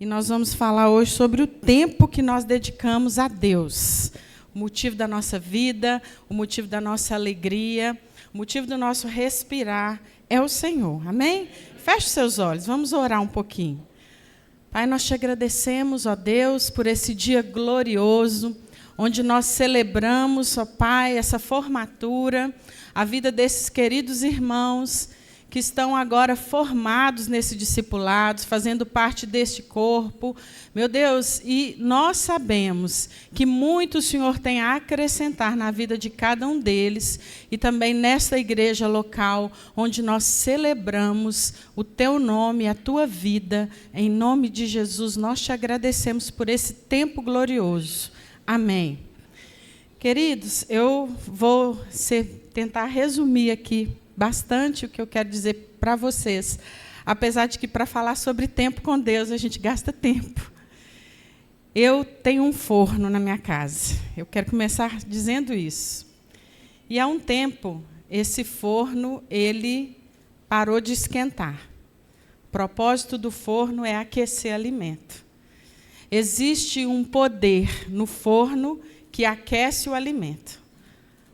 E nós vamos falar hoje sobre o tempo que nós dedicamos a Deus. O motivo da nossa vida, o motivo da nossa alegria, o motivo do nosso respirar é o Senhor. Amém? Feche seus olhos, vamos orar um pouquinho. Pai, nós te agradecemos, ó Deus, por esse dia glorioso, onde nós celebramos, ó Pai, essa formatura, a vida desses queridos irmãos que estão agora formados nesse discipulado, fazendo parte deste corpo. Meu Deus, e nós sabemos que muito o Senhor tem a acrescentar na vida de cada um deles e também nesta igreja local, onde nós celebramos o Teu nome, a Tua vida. Em nome de Jesus, nós te agradecemos por esse tempo glorioso. Amém. Queridos, eu vou tentar resumir aqui bastante o que eu quero dizer para vocês, apesar de que para falar sobre tempo com Deus a gente gasta tempo. Eu tenho um forno na minha casa. Eu quero começar dizendo isso. E há um tempo esse forno ele parou de esquentar. O propósito do forno é aquecer alimento. Existe um poder no forno que aquece o alimento.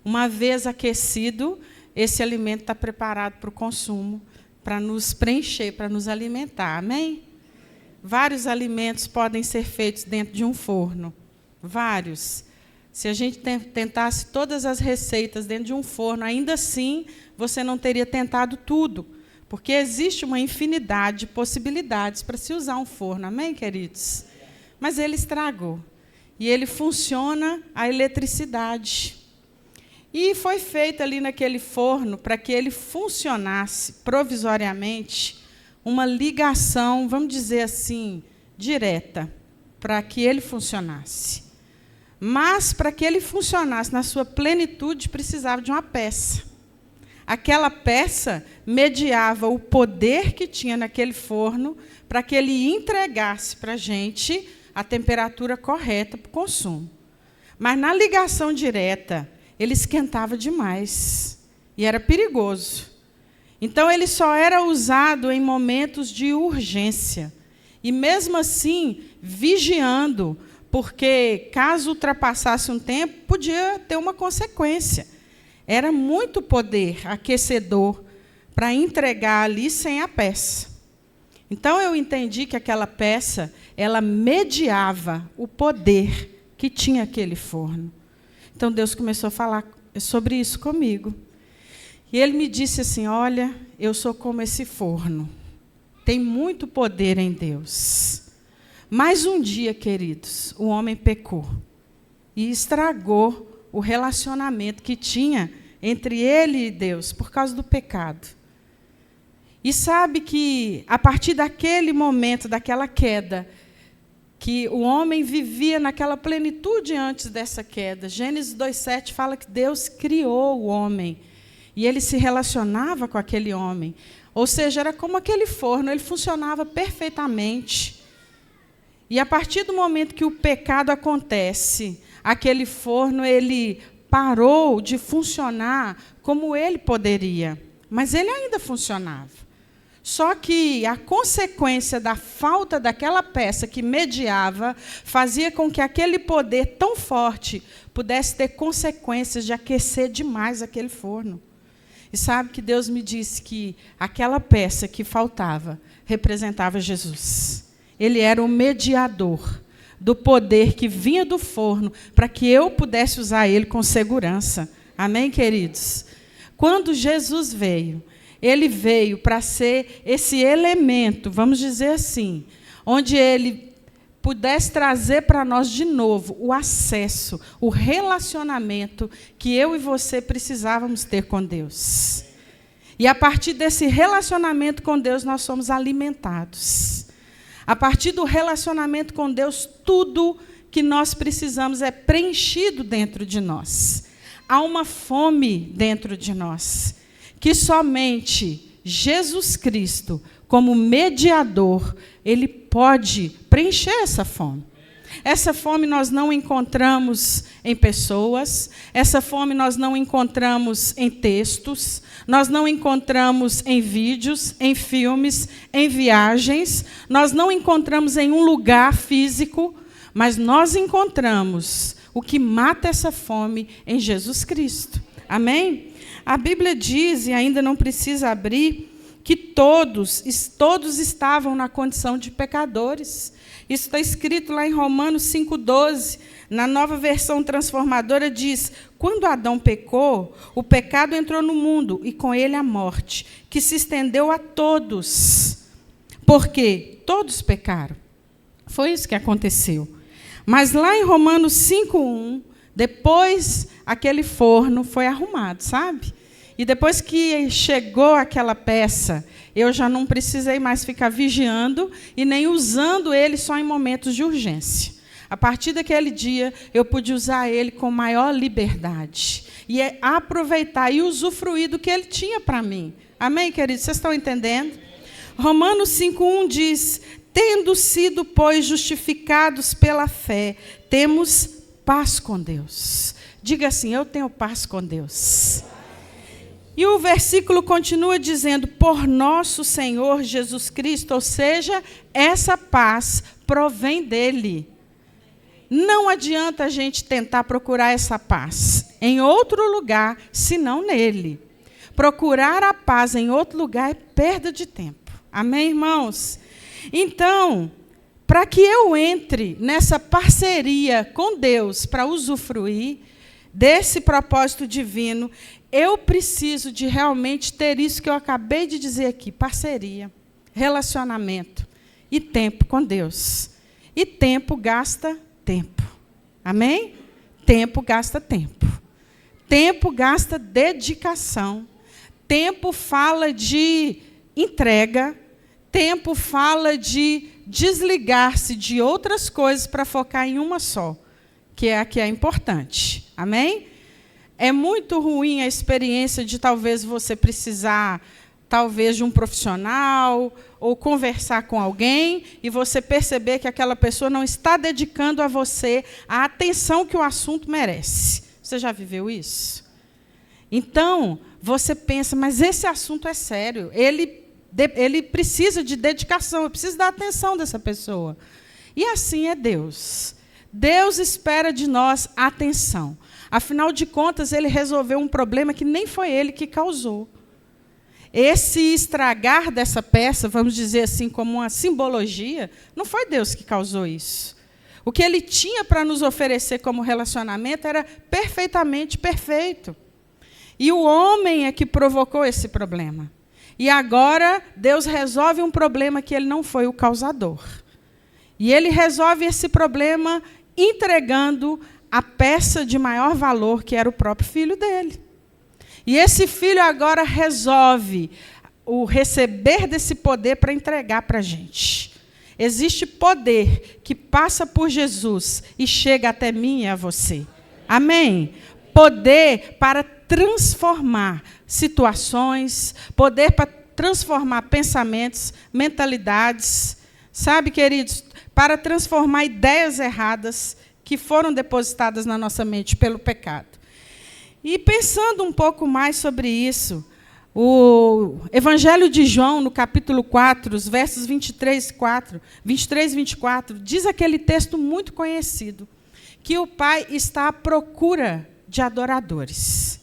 Uma vez aquecido, esse alimento está preparado para o consumo, para nos preencher, para nos alimentar. Amém? Vários alimentos podem ser feitos dentro de um forno. Vários. Se a gente tentasse todas as receitas dentro de um forno, ainda assim, você não teria tentado tudo. Porque existe uma infinidade de possibilidades para se usar um forno. Amém, queridos? Mas ele estragou. E ele funciona a eletricidade. E foi feita ali naquele forno, para que ele funcionasse provisoriamente, uma ligação, vamos dizer assim, direta, para que ele funcionasse. Mas, para que ele funcionasse na sua plenitude, precisava de uma peça. Aquela peça mediava o poder que tinha naquele forno, para que ele entregasse para a gente a temperatura correta para o consumo. Mas, na ligação direta, ele esquentava demais e era perigoso. Então, ele só era usado em momentos de urgência. E, mesmo assim, vigiando, porque, caso ultrapassasse um tempo, podia ter uma consequência. Era muito poder aquecedor para entregar ali sem a peça. Então, eu entendi que aquela peça, ela mediava o poder que tinha aquele forno. Então, Deus começou a falar sobre isso comigo. E Ele me disse assim, olha, eu sou como esse forno. Tem muito poder em Deus. Mas um dia, queridos, o homem pecou. E estragou o relacionamento que tinha entre ele e Deus, por causa do pecado. E sabe que, a partir daquele momento, daquela queda, que o homem vivia naquela plenitude antes dessa queda. Gênesis 2:7 fala que Deus criou o homem, e ele se relacionava com aquele homem. Ou seja, era como aquele forno, ele funcionava perfeitamente. E a partir do momento que o pecado acontece, aquele forno ele parou de funcionar como ele poderia, mas ele ainda funcionava. Só que a consequência da falta daquela peça que mediava fazia com que aquele poder tão forte pudesse ter consequências de aquecer demais aquele forno. E sabe que Deus me disse que aquela peça que faltava representava Jesus. Ele era o mediador do poder que vinha do forno para que eu pudesse usar ele com segurança. Amém, queridos? Quando Jesus veio, ele veio para ser esse elemento, vamos dizer assim, onde ele pudesse trazer para nós de novo o acesso, o relacionamento que eu e você precisávamos ter com Deus. E a partir desse relacionamento com Deus, nós somos alimentados. A partir do relacionamento com Deus, tudo que nós precisamos é preenchido dentro de nós. Há uma fome dentro de nós, que somente Jesus Cristo, como mediador, ele pode preencher essa fome. Essa fome nós não encontramos em pessoas, essa fome nós não encontramos em textos, nós não encontramos em vídeos, em filmes, em viagens, nós não encontramos em um lugar físico, mas nós encontramos o que mata essa fome em Jesus Cristo. Amém? A Bíblia diz, e ainda não precisa abrir, que todos estavam na condição de pecadores. Isso está escrito lá em Romanos 5,12. Na Nova Versão Transformadora diz: quando Adão pecou, o pecado entrou no mundo, e com ele a morte, que se estendeu a todos. Porque todos pecaram. Foi isso que aconteceu. Mas lá em Romanos 5,1, depois aquele forno foi arrumado, sabe? E depois que chegou aquela peça, eu já não precisei mais ficar vigiando e nem usando ele só em momentos de urgência. A partir daquele dia, eu pude usar ele com maior liberdade. E aproveitar e usufruir do que ele tinha para mim. Amém, queridos? Vocês estão entendendo? Romanos 5,1 diz: tendo sido, pois, justificados pela fé, temos paz com Deus. Diga assim: eu tenho paz com Deus. E o versículo continua dizendo: por nosso Senhor Jesus Cristo, ou seja, essa paz provém dele. Não adianta a gente tentar procurar essa paz em outro lugar, senão nele. Procurar a paz em outro lugar é perda de tempo. Amém, irmãos? Então, para que eu entre nessa parceria com Deus para usufruir desse propósito divino, eu preciso de realmente ter isso que eu acabei de dizer aqui: parceria, relacionamento e tempo com Deus. E tempo gasta tempo. Amém? Tempo gasta tempo. Tempo gasta dedicação. Tempo fala de entrega. Tempo fala de desligar-se de outras coisas para focar em uma só, que é a que é importante. Amém? É muito ruim a experiência de talvez você precisar, talvez, de um profissional ou conversar com alguém e você perceber que aquela pessoa não está dedicando a você a atenção que o assunto merece. Você já viveu isso? Então, você pensa, mas esse assunto é sério, ele precisa de dedicação, eu preciso da atenção dessa pessoa. E assim é Deus. Deus espera de nós atenção. Afinal de contas, ele resolveu um problema que nem foi ele que causou. Esse estragar dessa peça, vamos dizer assim, como uma simbologia, não foi Deus que causou isso. O que ele tinha para nos oferecer como relacionamento era perfeitamente perfeito. E o homem é que provocou esse problema. E agora, Deus resolve um problema que ele não foi o causador. E ele resolve esse problema entregando a peça de maior valor, que era o próprio filho dele. E esse filho agora resolve o receber desse poder para entregar para a gente. Existe poder que passa por Jesus e chega até mim e a você. Amém? Poder para transformar situações, poder para transformar pensamentos, mentalidades, sabe, queridos, para transformar ideias erradas que foram depositadas na nossa mente pelo pecado. E pensando um pouco mais sobre isso, o Evangelho de João, no capítulo 4, os versos 23 e 24, diz aquele texto muito conhecido, que o Pai está à procura de adoradores.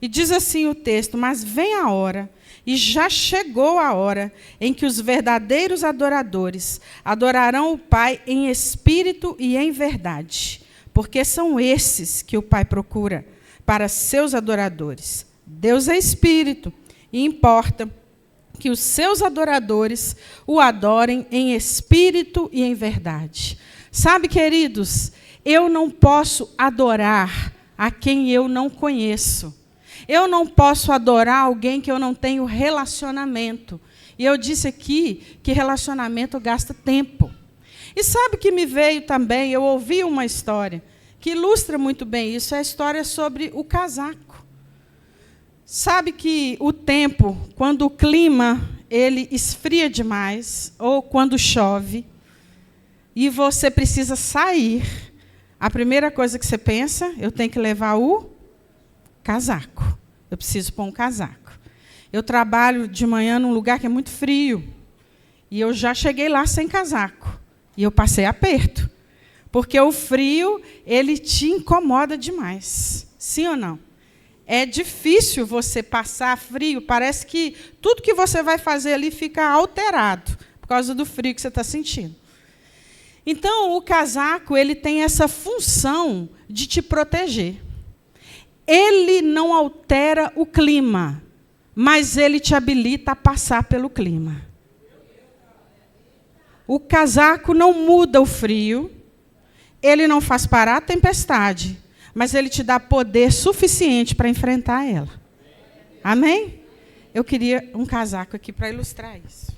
E diz assim o texto: mas vem a hora, e já chegou a hora, em que os verdadeiros adoradores adorarão o Pai em espírito e em verdade, porque são esses que o Pai procura para seus adoradores. Deus é espírito, e importa que os seus adoradores o adorem em espírito e em verdade. Sabe, queridos, eu não posso adorar a quem eu não conheço. Eu não posso adorar alguém que eu não tenho relacionamento. E eu disse aqui que relacionamento gasta tempo. E sabe o que me veio também? Eu ouvi uma história que ilustra muito bem isso, é a história sobre o casaco. Sabe que o tempo, quando o clima ele esfria demais, ou quando chove, e você precisa sair, a primeira coisa que você pensa, eu tenho que levar o casaco. Eu preciso pôr um casaco. Eu trabalho de manhã num lugar que é muito frio. E eu já cheguei lá sem casaco. E eu passei aperto. Porque o frio, ele te incomoda demais. Sim ou não? É difícil você passar frio. Parece que tudo que você vai fazer ali fica alterado. Por causa do frio que você está sentindo. Então, o casaco, ele tem essa função de te proteger. Ele não altera o clima, mas ele te habilita a passar pelo clima. O casaco não muda o frio, ele não faz parar a tempestade, mas ele te dá poder suficiente para enfrentar ela. Amém? Eu queria um casaco aqui para ilustrar isso.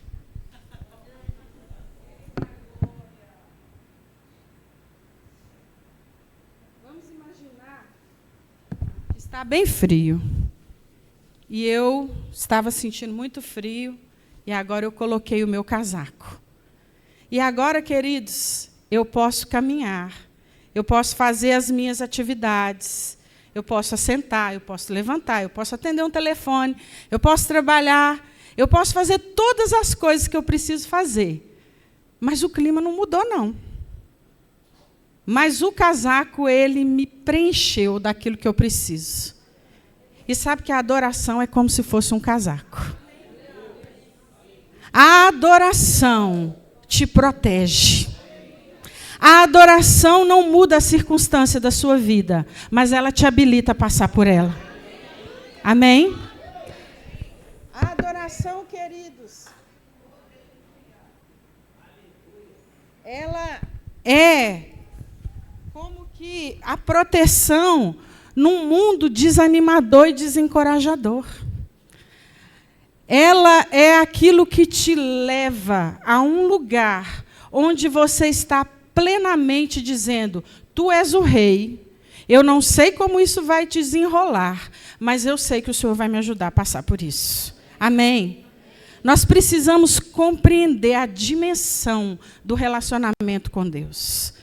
Está bem frio. E eu estava sentindo muito frio, e agora eu coloquei o meu casaco. E agora, queridos, eu posso caminhar, eu posso fazer as minhas atividades, eu posso assentar, eu posso levantar, eu posso atender um telefone, eu posso trabalhar, eu posso fazer todas as coisas que eu preciso fazer. Mas o clima não mudou, não. Mas o casaco, ele me preencheu daquilo que eu preciso. E sabe que a adoração é como se fosse um casaco. A adoração te protege. A adoração não muda a circunstância da sua vida, mas ela te habilita a passar por ela. Amém? A adoração, queridos, ela é como que a proteção num mundo desanimador e desencorajador. Ela é aquilo que te leva a um lugar onde você está plenamente dizendo, tu és o rei, eu não sei como isso vai te desenrolar, mas eu sei que o Senhor vai me ajudar a passar por isso. Amém? Nós precisamos compreender a dimensão do relacionamento com Deus.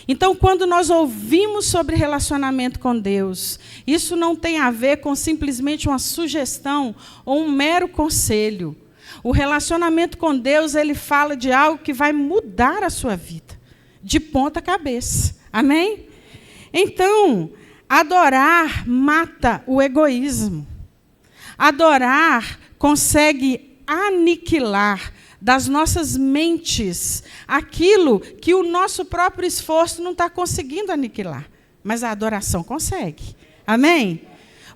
Então, quando nós ouvimos sobre relacionamento com Deus, isso não tem a ver com simplesmente uma sugestão ou um mero conselho. O relacionamento com Deus, ele fala de algo que vai mudar a sua vida, de ponta cabeça. Amém? Então, adorar mata o egoísmo. Adorar consegue aniquilar das nossas mentes aquilo que o nosso próprio esforço não está conseguindo aniquilar. Mas a adoração consegue. Amém?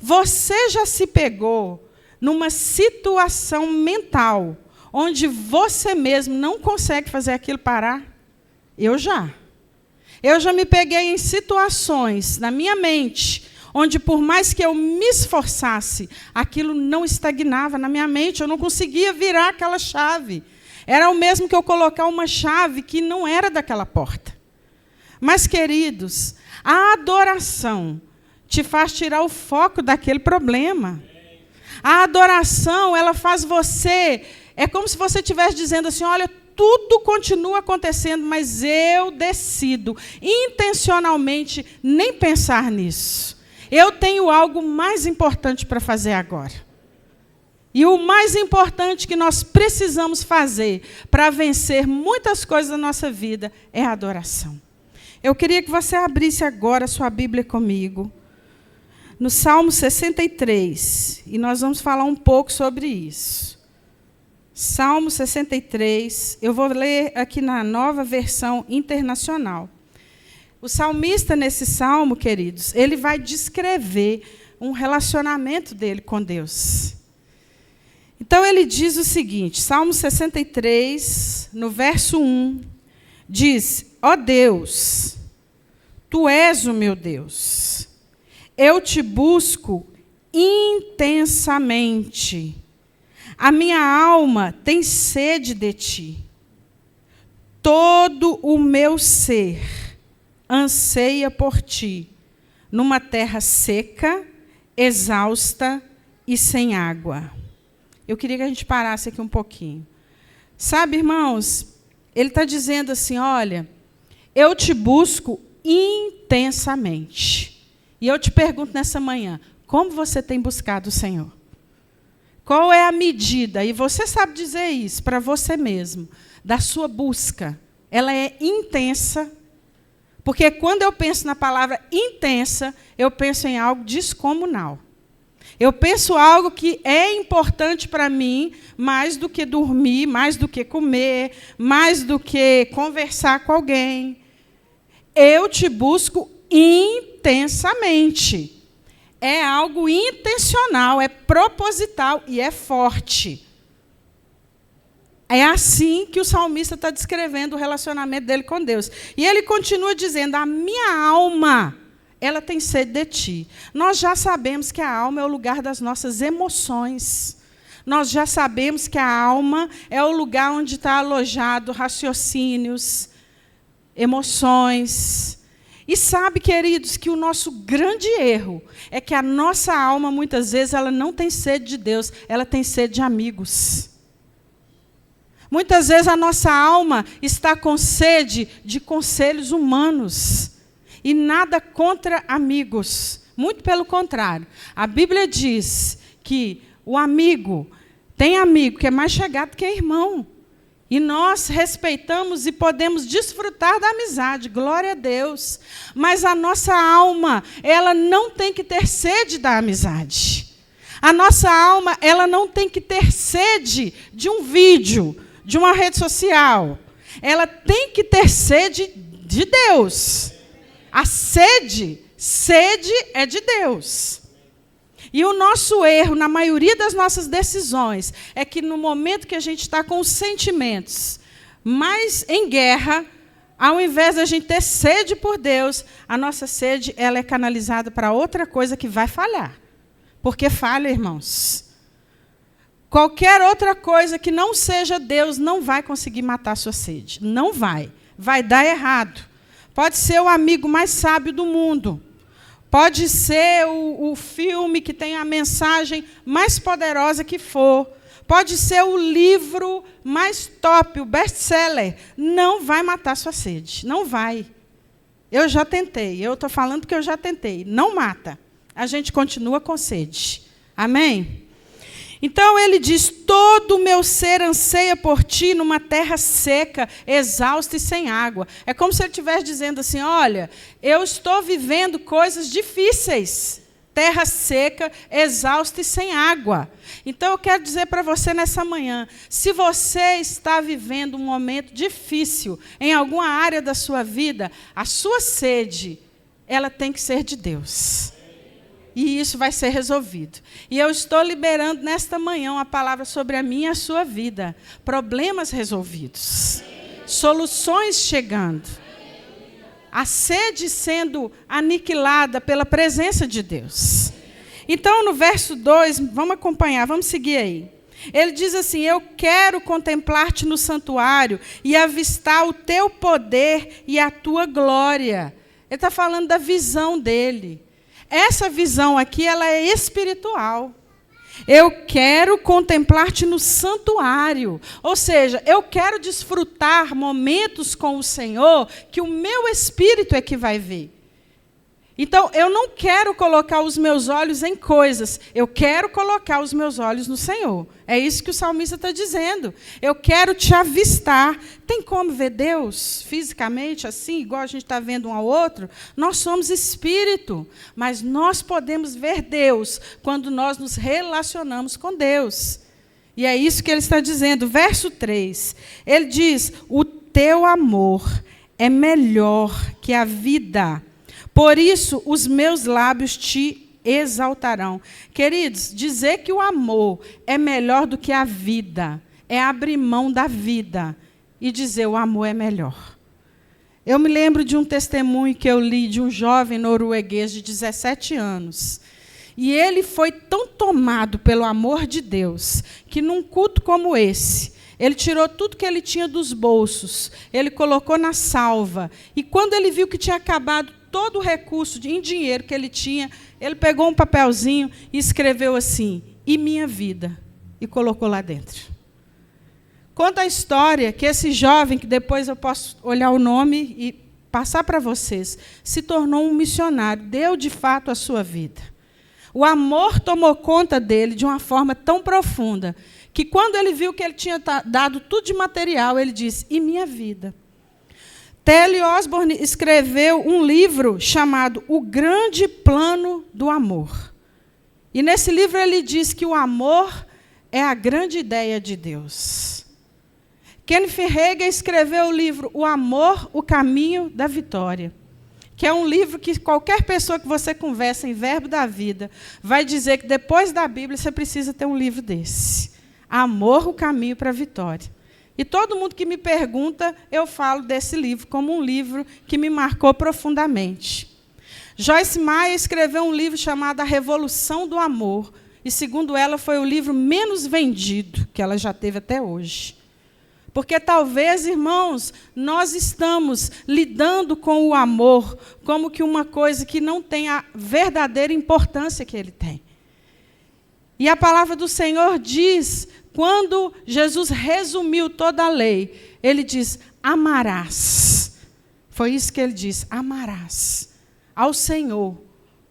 Você já se pegou numa situação mental onde você mesmo não consegue fazer aquilo parar? Eu já. Eu já me peguei em situações na minha mente onde, por mais que eu me esforçasse, aquilo não estagnava na minha mente, eu não conseguia virar aquela chave. Era o mesmo que eu colocar uma chave que não era daquela porta. Mas, queridos, a adoração te faz tirar o foco daquele problema. A adoração, ela faz você... É como se você estivesse dizendo assim, olha, tudo continua acontecendo, mas eu decido intencionalmente nem pensar nisso. Eu tenho algo mais importante para fazer agora. E o mais importante que nós precisamos fazer para vencer muitas coisas da nossa vida é a adoração. Eu queria que você abrisse agora a sua Bíblia comigo, no Salmo 63, e nós vamos falar um pouco sobre isso. Salmo 63, eu vou ler aqui na Nova Versão Internacional. O salmista, nesse salmo, queridos, ele vai descrever um relacionamento dele com Deus. Então, ele diz o seguinte, Salmo 63, no verso 1, diz, ó Deus, tu és o meu Deus, eu te busco intensamente, a minha alma tem sede de ti, todo o meu ser anseia por ti, numa terra seca, exausta e sem água. Eu queria que a gente parasse aqui um pouquinho. Sabe, irmãos, ele está dizendo assim, olha, eu te busco intensamente. E eu te pergunto nessa manhã, como você tem buscado o Senhor? Qual é a medida, e você sabe dizer isso para você mesmo, da sua busca? Ela é intensa, porque quando eu penso na palavra intensa, eu penso em algo descomunal. Eu penso algo que é importante para mim, mais do que dormir, mais do que comer, mais do que conversar com alguém. Eu te busco intensamente. É algo intencional, é proposital e é forte. É assim que o salmista está descrevendo o relacionamento dele com Deus. E ele continua dizendo, a minha alma, ela tem sede de ti. Nós já sabemos que a alma é o lugar das nossas emoções. Nós já sabemos que a alma é o lugar onde está alojado raciocínios, emoções. E sabe, queridos, que o nosso grande erro é que a nossa alma, muitas vezes, ela não tem sede de Deus, ela tem sede de amigos. Muitas vezes a nossa alma está com sede de conselhos humanos. E nada contra amigos. Muito pelo contrário. A Bíblia diz que o amigo, tem amigo que é mais chegado que irmão. E nós respeitamos e podemos desfrutar da amizade, glória a Deus. Mas a nossa alma, ela não tem que ter sede da amizade. A nossa alma, ela não tem que ter sede de um vídeo, de uma rede social. Ela tem que ter sede de Deus. A sede é de Deus. E o nosso erro, na maioria das nossas decisões, é que no momento que a gente está com os sentimentos mais em guerra, ao invés de a gente ter sede por Deus, a nossa sede ela é canalizada para outra coisa que vai falhar. Porque falha, irmãos. Qualquer outra coisa que não seja Deus não vai conseguir matar a sua sede. Não vai. Vai dar errado. Pode ser o amigo mais sábio do mundo. Pode ser o filme que tem a mensagem mais poderosa que for. Pode ser o livro mais top, o best-seller. Não vai matar sua sede. Não vai. Eu já tentei. Eu estou falando porque eu já tentei. Não mata. A gente continua com sede. Amém? Então ele diz, todo o meu ser anseia por ti numa terra seca, exausta e sem água. É como se ele estivesse dizendo assim, olha, eu estou vivendo coisas difíceis. Terra seca, exausta e sem água. Então eu quero dizer para você nessa manhã, se você está vivendo um momento difícil em alguma área da sua vida, a sua sede, ela tem que ser de Deus. E isso vai ser resolvido. E eu estou liberando nesta manhã uma palavra sobre a minha e a sua vida. Problemas resolvidos. Soluções chegando. A sede sendo aniquilada pela presença de Deus. Então, no verso 2, vamos acompanhar, vamos seguir aí. Ele diz assim, eu quero contemplar-te no santuário e avistar o teu poder e a tua glória. Ele está falando da visão dele. Essa visão aqui, ela é espiritual. Eu quero contemplar-te no santuário. Ou seja, eu quero desfrutar momentos com o Senhor que o meu espírito é que vai ver. Então, eu não quero colocar os meus olhos em coisas. Eu quero colocar os meus olhos no Senhor. É isso que o salmista está dizendo. Eu quero te avistar. Tem como ver Deus fisicamente, assim, igual a gente está vendo um ao outro? Nós somos espírito. Mas nós podemos ver Deus quando nós nos relacionamos com Deus. E é isso que ele está dizendo. Verso 3. Ele diz, o teu amor é melhor que a vida. Por isso, os meus lábios te exaltarão. Queridos, dizer que o amor é melhor do que a vida é abrir mão da vida e dizer o amor é melhor. Eu me lembro de um testemunho que eu li de um jovem norueguês de 17 anos. E ele foi tão tomado pelo amor de Deus que num culto como esse, ele tirou tudo que ele tinha dos bolsos, ele colocou na salva. E quando ele viu que tinha acabado todo o recurso em dinheiro que ele tinha, ele pegou um papelzinho e escreveu assim, e minha vida, e colocou lá dentro. Conta a história que esse jovem, que depois eu posso olhar o nome e passar para vocês, se tornou um missionário, deu de fato a sua vida. O amor tomou conta dele de uma forma tão profunda, que quando ele viu que ele tinha dado tudo de material, ele disse, e minha vida? T.L. Osborne escreveu um livro chamado O Grande Plano do Amor. E nesse livro ele diz que o amor é a grande ideia de Deus. Kenneth Hagin escreveu o livro O Amor, o Caminho da Vitória, que é um livro que qualquer pessoa que você conversa em Verbo da Vida vai dizer que depois da Bíblia você precisa ter um livro desse. Amor, o Caminho para a Vitória. E todo mundo que me pergunta, eu falo desse livro como um livro que me marcou profundamente. Joyce Meyer escreveu um livro chamado A Revolução do Amor, e, segundo ela, foi o livro menos vendido que ela já teve até hoje. Porque talvez, irmãos, nós estamos lidando com o amor como que uma coisa que não tem a verdadeira importância que ele tem. E a palavra do Senhor diz, quando Jesus resumiu toda a lei, ele diz, amarás. Foi isso que ele diz, amarás ao Senhor,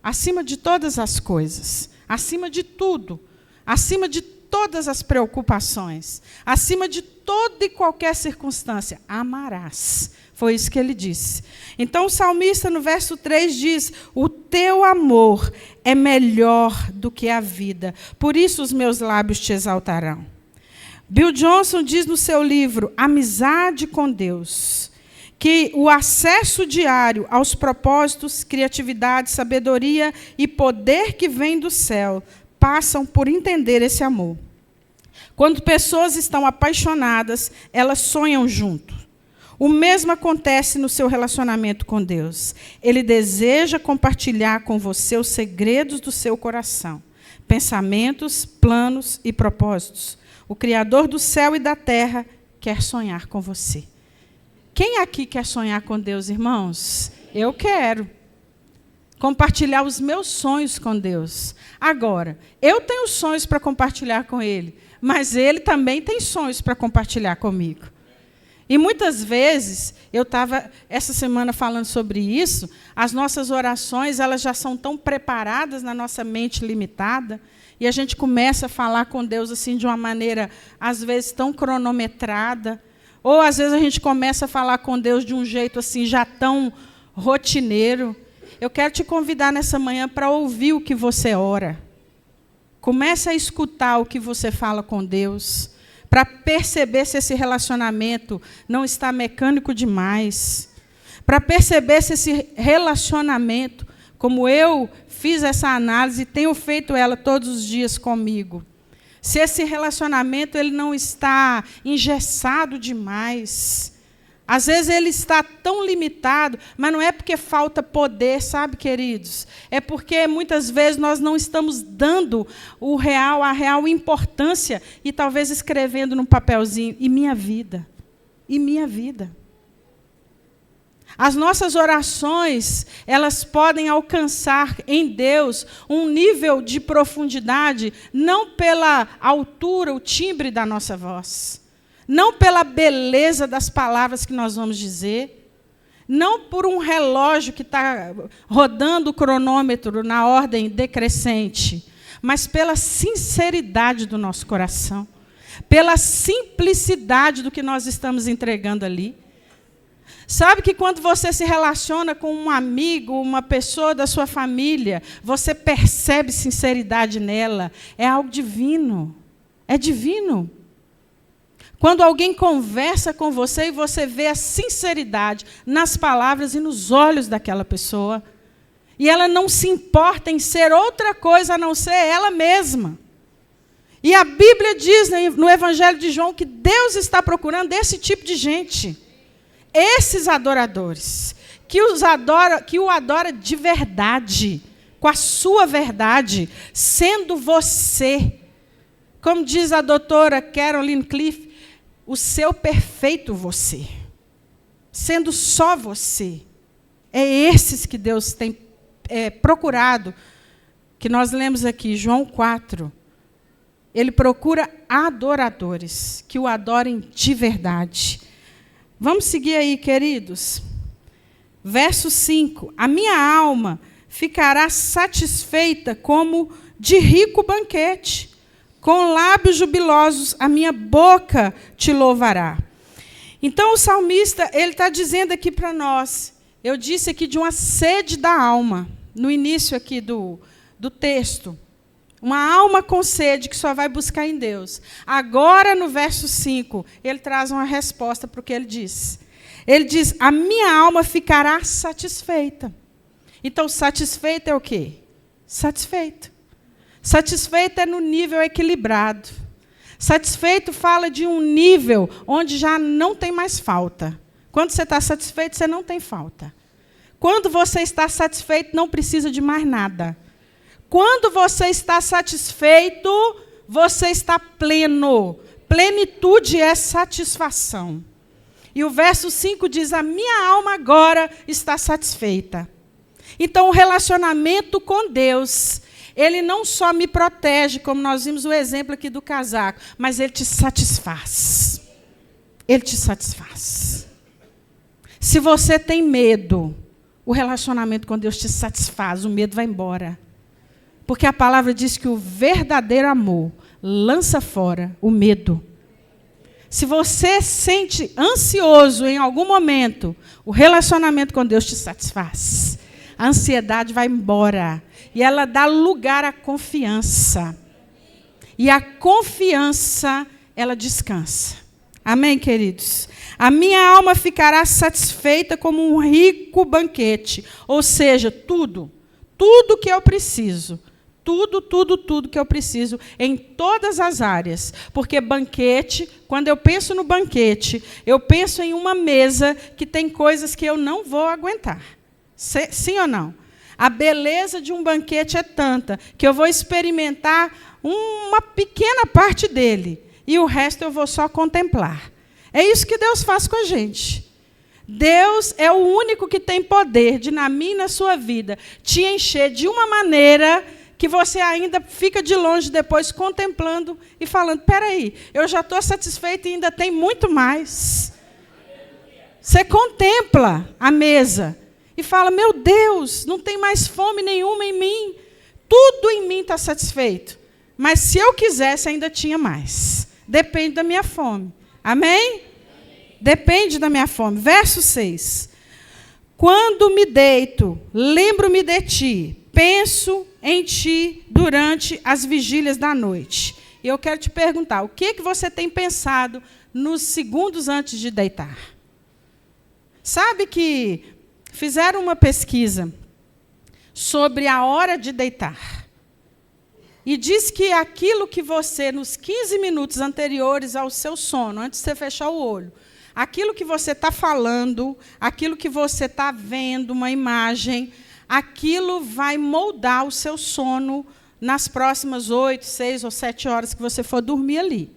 acima de todas as coisas, acima de tudo, acima de todas as preocupações, acima de toda e qualquer circunstância, amarás. Foi isso que ele disse. Então o salmista no verso 3 diz, o teu amor é melhor do que a vida, por isso os meus lábios te exaltarão. Bill Johnson diz no seu livro, Amizade com Deus, que o acesso diário aos propósitos, criatividade, sabedoria e poder que vem do céu passam por entender esse amor. Quando pessoas estão apaixonadas, elas sonham junto. O mesmo acontece no seu relacionamento com Deus. Ele deseja compartilhar com você os segredos do seu coração, pensamentos, planos e propósitos. O Criador do céu e da terra quer sonhar com você. Quem aqui quer sonhar com Deus, irmãos? Eu quero compartilhar os meus sonhos com Deus. Agora, eu tenho sonhos para compartilhar com Ele, mas Ele também tem sonhos para compartilhar comigo. E muitas vezes, eu estava essa semana falando sobre isso, as nossas orações elas já são tão preparadas na nossa mente limitada, e a gente começa a falar com Deus assim de uma maneira, às vezes, tão cronometrada, ou às vezes a gente começa a falar com Deus de um jeito assim já tão rotineiro. Eu quero te convidar nessa manhã para ouvir o que você ora. Comece a escutar o que você fala com Deus, para perceber se esse relacionamento não está mecânico demais, para perceber se esse relacionamento, como eu fiz essa análise e tenho feito ela todos os dias comigo, se esse relacionamento ele não está engessado demais. Às vezes ele está tão limitado, mas não é porque falta poder, sabe, queridos? É porque muitas vezes nós não estamos dando a real importância e talvez escrevendo num papelzinho, e minha vida, e minha vida. As nossas orações, elas podem alcançar em Deus um nível de profundidade, não pela altura, o timbre da nossa voz, não pela beleza das palavras que nós vamos dizer, não por um relógio que está rodando o cronômetro na ordem decrescente, mas pela sinceridade do nosso coração, pela simplicidade do que nós estamos entregando ali. Sabe que quando você se relaciona com um amigo, uma pessoa da sua família, você percebe sinceridade nela, é algo divino, é divino. Quando alguém conversa com você e você vê a sinceridade nas palavras e nos olhos daquela pessoa, e ela não se importa em ser outra coisa a não ser ela mesma. E a Bíblia diz no Evangelho de João que Deus está procurando esse tipo de gente. Esses adoradores, que o adora de verdade, com a sua verdade, sendo você. Como diz a doutora Caroline Cliff, o seu perfeito você, sendo só você. É esses que Deus tem procurado, que nós lemos aqui, João 4. Ele procura adoradores, que o adorem de verdade. Vamos seguir aí, queridos. Verso 5. A minha alma ficará satisfeita como de rico banquete. Com lábios jubilosos a minha boca te louvará. Então o salmista, ele está dizendo aqui para nós, eu disse aqui de uma sede da alma, no início aqui do texto. Uma alma com sede que só vai buscar em Deus. Agora, no verso 5, ele traz uma resposta para o que ele diz. Ele diz, a minha alma ficará satisfeita. Então, satisfeito é o quê? Satisfeito. Satisfeito é no nível equilibrado. Satisfeito fala de um nível onde já não tem mais falta. Quando você está satisfeito, você não tem falta. Quando você está satisfeito, não precisa de mais nada. Quando você está satisfeito, você está pleno. Plenitude é satisfação. E o verso 5 diz, a minha alma agora está satisfeita. Então, o relacionamento com Deus, ele não só me protege, como nós vimos o exemplo aqui do casaco, mas ele te satisfaz. Ele te satisfaz. Se você tem medo, o relacionamento com Deus te satisfaz, o medo vai embora. Porque a palavra diz que o verdadeiro amor lança fora o medo. Se você sente ansioso em algum momento, o relacionamento com Deus te satisfaz. A ansiedade vai embora. E ela dá lugar à confiança. E a confiança, ela descansa. Amém, queridos? A minha alma ficará satisfeita como um rico banquete. Ou seja, tudo que eu preciso. Tudo que eu preciso em todas as áreas. Porque banquete, quando eu penso no banquete, eu penso em uma mesa que tem coisas que eu não vou aguentar. Sim ou não? A beleza de um banquete é tanta que eu vou experimentar uma pequena parte dele. E o resto eu vou só contemplar. É isso que Deus faz com a gente. Deus é o único que tem poder de, na minha e na sua vida, te encher de uma maneira que você ainda fica de longe depois contemplando e falando, espera aí, eu já estou satisfeito e ainda tem muito mais. Você contempla a mesa e fala, meu Deus, não tem mais fome nenhuma em mim. Tudo em mim está satisfeito. Mas se eu quisesse, ainda tinha mais. Depende da minha fome. Amém? Depende da minha fome. Verso 6. Quando me deito, lembro-me de ti. Penso em ti durante as vigílias da noite. E eu quero te perguntar, o que você tem pensado nos segundos antes de deitar? Sabe que fizeram uma pesquisa sobre a hora de deitar. E diz que aquilo que você, nos 15 minutos anteriores ao seu sono, antes de você fechar o olho, aquilo que você está falando, aquilo que você está vendo, uma imagem, aquilo vai moldar o seu sono nas próximas 8, 6 ou 7 horas que você for dormir ali.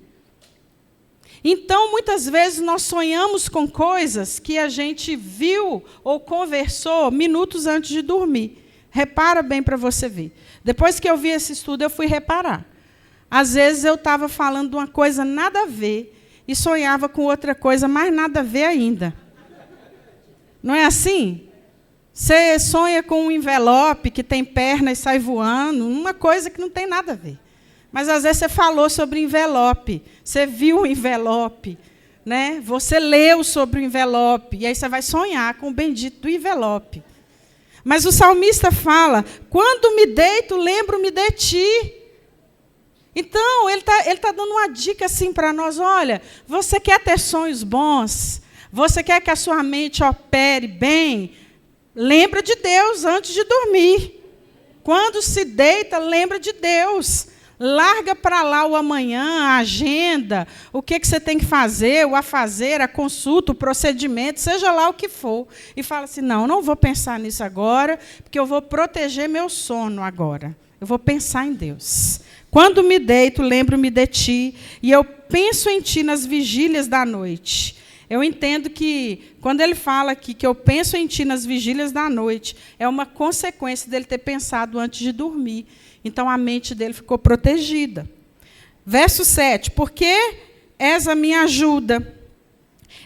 Então, muitas vezes, nós sonhamos com coisas que a gente viu ou conversou minutos antes de dormir. Repara bem para você ver. Depois que eu vi esse estudo, eu fui reparar. Às vezes, eu estava falando de uma coisa nada a ver e sonhava com outra coisa, mais nada a ver ainda. Não é assim? Você sonha com um envelope que tem perna e sai voando, uma coisa que não tem nada a ver. Mas, às vezes, você falou sobre envelope, você viu o envelope, né? Você leu sobre o envelope, e aí você vai sonhar com o bendito do envelope. Mas o salmista fala, quando me deito, lembro-me de ti. Então, ele tá dando uma dica assim para nós, olha, você quer ter sonhos bons, você quer que a sua mente opere bem, lembra de Deus antes de dormir. Quando se deita, lembra de Deus. Larga para lá o amanhã, a agenda, o que você tem que fazer, o afazer, a consulta, o procedimento, seja lá o que for. E fala assim, não vou pensar nisso agora, porque eu vou proteger meu sono agora. Eu vou pensar em Deus. Quando me deito, lembro-me de ti, e eu penso em ti nas vigílias da noite. Eu entendo que, quando ele fala aqui que eu penso em ti nas vigílias da noite, é uma consequência dele ter pensado antes de dormir. Então, a mente dele ficou protegida. Verso 7. Porque és a minha ajuda.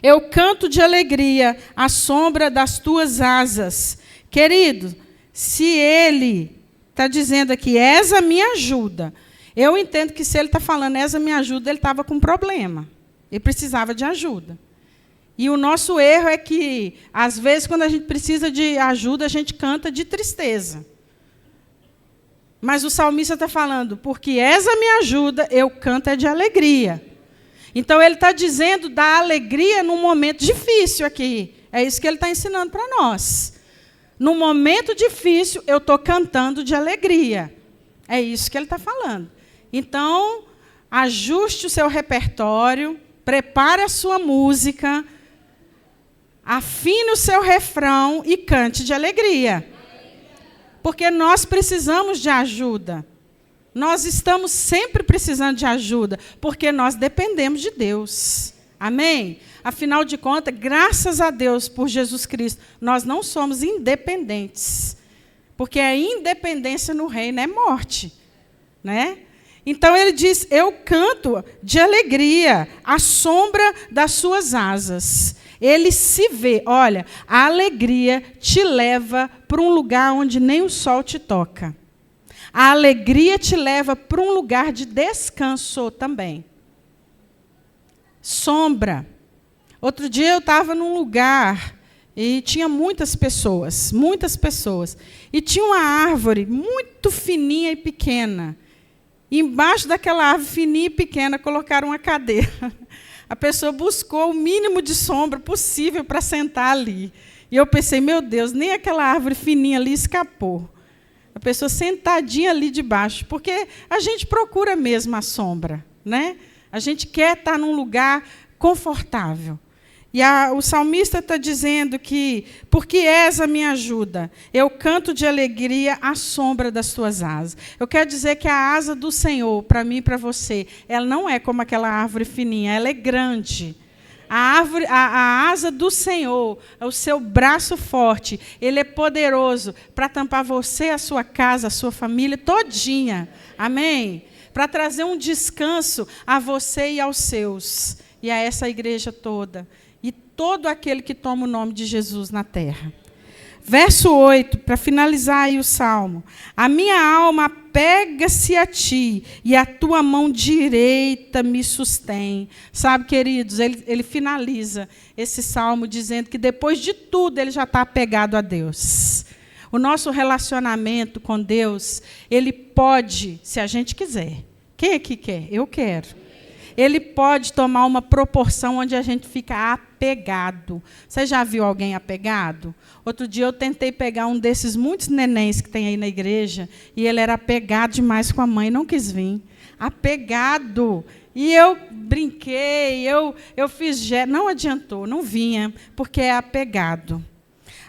Eu canto de alegria à sombra das tuas asas. Querido, se ele está dizendo aqui, és a minha ajuda, eu entendo que se ele está falando, és a minha ajuda, ele estava com um problema. Ele precisava de ajuda. E o nosso erro é que, às vezes, quando a gente precisa de ajuda, a gente canta de tristeza. Mas o salmista está falando, porque és a minha ajuda, eu canto é de alegria. Então, ele está dizendo da alegria num momento difícil aqui. É isso que ele está ensinando para nós. No momento difícil, eu estou cantando de alegria. É isso que ele está falando. Então, ajuste o seu repertório, prepare a sua música, afine o seu refrão e cante de alegria. Porque nós precisamos de ajuda. Nós estamos sempre precisando de ajuda, porque nós dependemos de Deus. Amém? Afinal de contas, graças a Deus por Jesus Cristo, nós não somos independentes. Porque a independência no reino é morte. Né? Então ele diz, eu canto de alegria, à sombra das suas asas. Ele se vê, olha, a alegria te leva para um lugar onde nem o sol te toca. A alegria te leva para um lugar de descanso também. Sombra. Outro dia eu estava num lugar e tinha muitas pessoas. E tinha uma árvore muito fininha e pequena. E embaixo daquela árvore fininha e pequena colocaram uma cadeira. A pessoa buscou o mínimo de sombra possível para sentar ali. E eu pensei, meu Deus, nem aquela árvore fininha ali escapou. A pessoa sentadinha ali debaixo, porque a gente procura mesmo a sombra, né? A gente quer estar num lugar confortável. E o salmista está dizendo que, porque és a minha ajuda, eu canto de alegria à sombra das tuas asas. Eu quero dizer que a asa do Senhor, para mim e para você, ela não é como aquela árvore fininha, ela é grande. A asa do Senhor, o seu braço forte, ele é poderoso para tampar você, a sua casa, a sua família todinha. Amém? Para trazer um descanso a você e aos seus, e a essa igreja toda. E todo aquele que toma o nome de Jesus na terra. Verso 8, para finalizar aí o salmo. A minha alma apega-se a ti, e a tua mão direita me sustém. Sabe, queridos, ele finaliza esse salmo dizendo que depois de tudo ele já está apegado a Deus. O nosso relacionamento com Deus, ele pode, se a gente quiser. Quem aqui quer? Eu quero. Ele pode tomar uma proporção onde a gente fica apegado. Você já viu alguém apegado? Outro dia eu tentei pegar um desses muitos nenéns que tem aí na igreja, e ele era apegado demais com a mãe, não quis vir. Apegado. E eu brinquei, eu fiz gesto, não adiantou, não vinha, porque é apegado.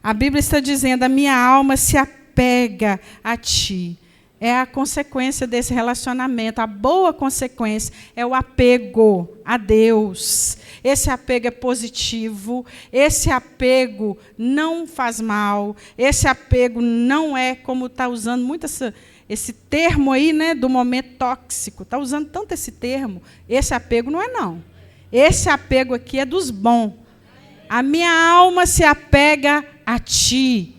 A Bíblia está dizendo, a minha alma se apega a ti. É a consequência desse relacionamento. A boa consequência é o apego a Deus. Esse apego é positivo. Esse apego não faz mal. Esse apego não é, como está usando muito esse termo aí, né, do momento tóxico. Está usando tanto esse termo. Esse apego não é, não. Esse apego aqui é dos bons. A minha alma se apega a ti.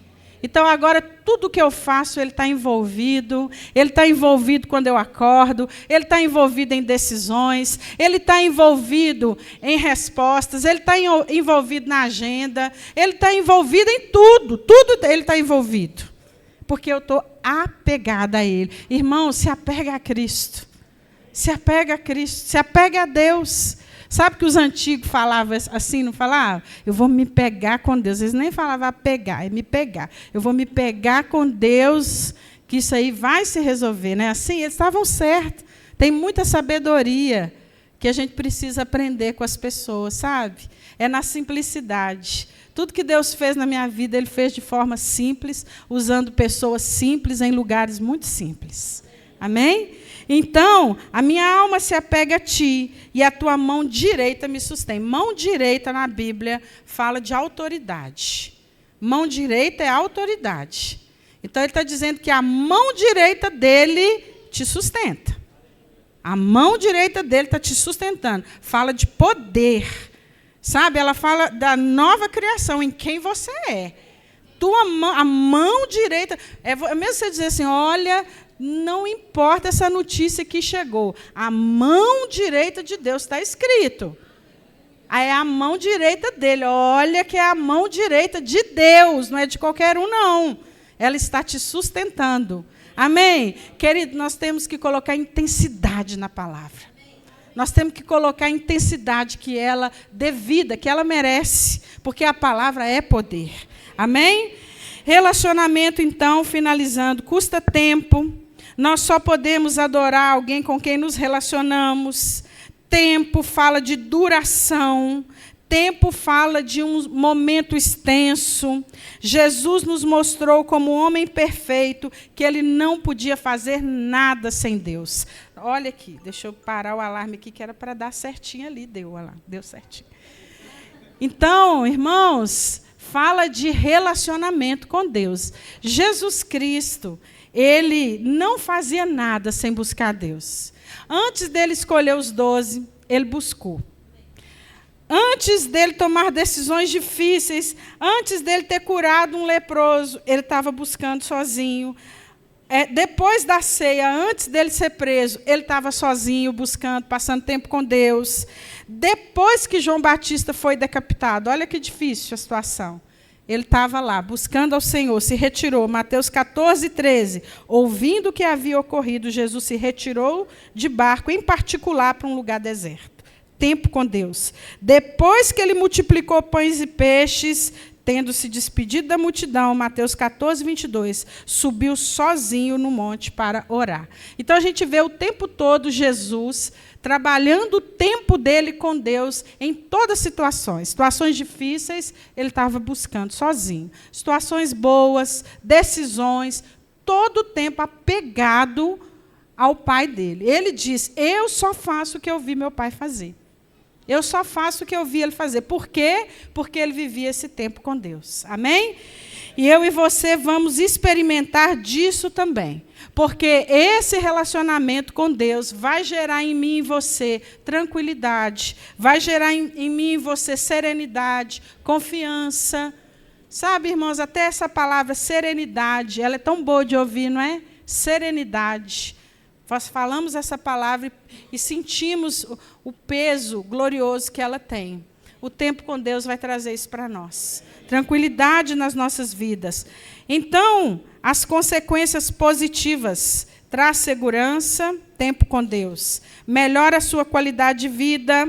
Então, agora, tudo que eu faço, ele está envolvido. Ele está envolvido quando eu acordo. Ele está envolvido em decisões. Ele está envolvido em respostas. Ele está envolvido na agenda. Ele está envolvido em tudo. Tudo ele está envolvido. Porque eu estou apegada a Ele. Irmão, se apega a Cristo. Se apega a Cristo. Se apega a Deus. Sabe que os antigos falavam assim, não falavam? Eu vou me pegar com Deus. Eles nem falavam pegar, é me pegar. Eu vou me pegar com Deus, que isso aí vai se resolver. Né? Assim, eles estavam certos. Tem muita sabedoria que a gente precisa aprender com as pessoas, sabe? É na simplicidade. Tudo que Deus fez na minha vida, Ele fez de forma simples, usando pessoas simples em lugares muito simples. Amém? Então, a minha alma se apega a ti, e a tua mão direita me sustém. Mão direita na Bíblia fala de autoridade. Mão direita é autoridade. Então, ele está dizendo que a mão direita dele te sustenta. A mão direita dele está te sustentando. Fala de poder. Sabe? Ela fala da nova criação, em quem você é. A mão direita. É mesmo você dizer assim, olha, não importa essa notícia que chegou. A mão direita de Deus está escrito. Aí é a mão direita dele. Olha que é a mão direita de Deus, não é de qualquer um, não. Ela está te sustentando. Amém? Querido, nós temos que colocar intensidade na palavra. Nós temos que colocar a intensidade que ela devida, que ela merece, porque a palavra é poder. Amém? Relacionamento, então, finalizando, custa tempo. Nós só podemos adorar alguém com quem nos relacionamos. Tempo fala de duração. Tempo fala de um momento extenso. Jesus nos mostrou como homem perfeito que ele não podia fazer nada sem Deus. Olha aqui, deixa eu parar o alarme aqui, que era para dar certinho ali. Deu certinho. Então, irmãos, fala de relacionamento com Deus. Jesus Cristo, ele não fazia nada sem buscar Deus. Antes dele escolher os 12, ele buscou. Antes dele tomar decisões difíceis, antes dele ter curado um leproso, ele estava buscando sozinho. Depois da ceia, antes dele ser preso, ele estava sozinho, buscando, passando tempo com Deus. Depois que João Batista foi decapitado, olha que difícil a situação. Ele estava lá, buscando ao Senhor, se retirou. Mateus 14, 13. Ouvindo o que havia ocorrido, Jesus se retirou de barco, em particular, para um lugar deserto. Tempo com Deus. Depois que ele multiplicou pães e peixes, tendo se despedido da multidão, Mateus 14, 22, subiu sozinho no monte para orar. Então, a gente vê o tempo todo Jesus trabalhando o tempo dele com Deus em todas as situações. Situações difíceis, ele estava buscando sozinho. Situações boas, decisões, todo o tempo apegado ao Pai dele. Ele diz, eu só faço o que eu vi meu Pai fazer. Eu só faço o que eu vi ele fazer. Por quê? Porque ele vivia esse tempo com Deus. Amém? E eu e você vamos experimentar disso também. Porque esse relacionamento com Deus vai gerar em mim e você tranquilidade, vai gerar em mim e você serenidade, confiança. Sabe, irmãos, até essa palavra serenidade, ela é tão boa de ouvir, não é? Serenidade. Nós falamos essa palavra e sentimos o peso glorioso que ela tem. O tempo com Deus vai trazer isso para nós. Tranquilidade nas nossas vidas. Então, as consequências positivas. Traz segurança, tempo com Deus. Melhora a sua qualidade de vida.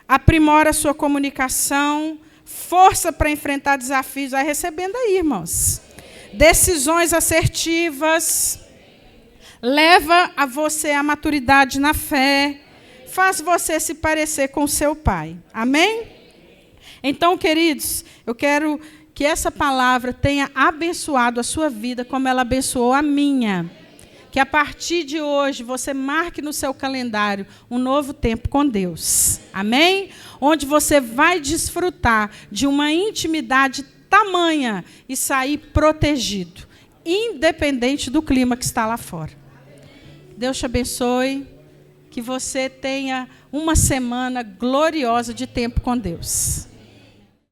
Aprimora a sua comunicação. Força para enfrentar desafios. Vai recebendo aí, irmãos. Decisões assertivas. Leva a você a maturidade na fé. Faz você se parecer com o seu Pai. Amém? Então, queridos, eu quero que essa palavra tenha abençoado a sua vida como ela abençoou a minha. Que a partir de hoje você marque no seu calendário um novo tempo com Deus. Amém? Onde você vai desfrutar de uma intimidade tamanha e sair protegido, independente do clima que está lá fora. Deus te abençoe, que você tenha uma semana gloriosa de tempo com Deus.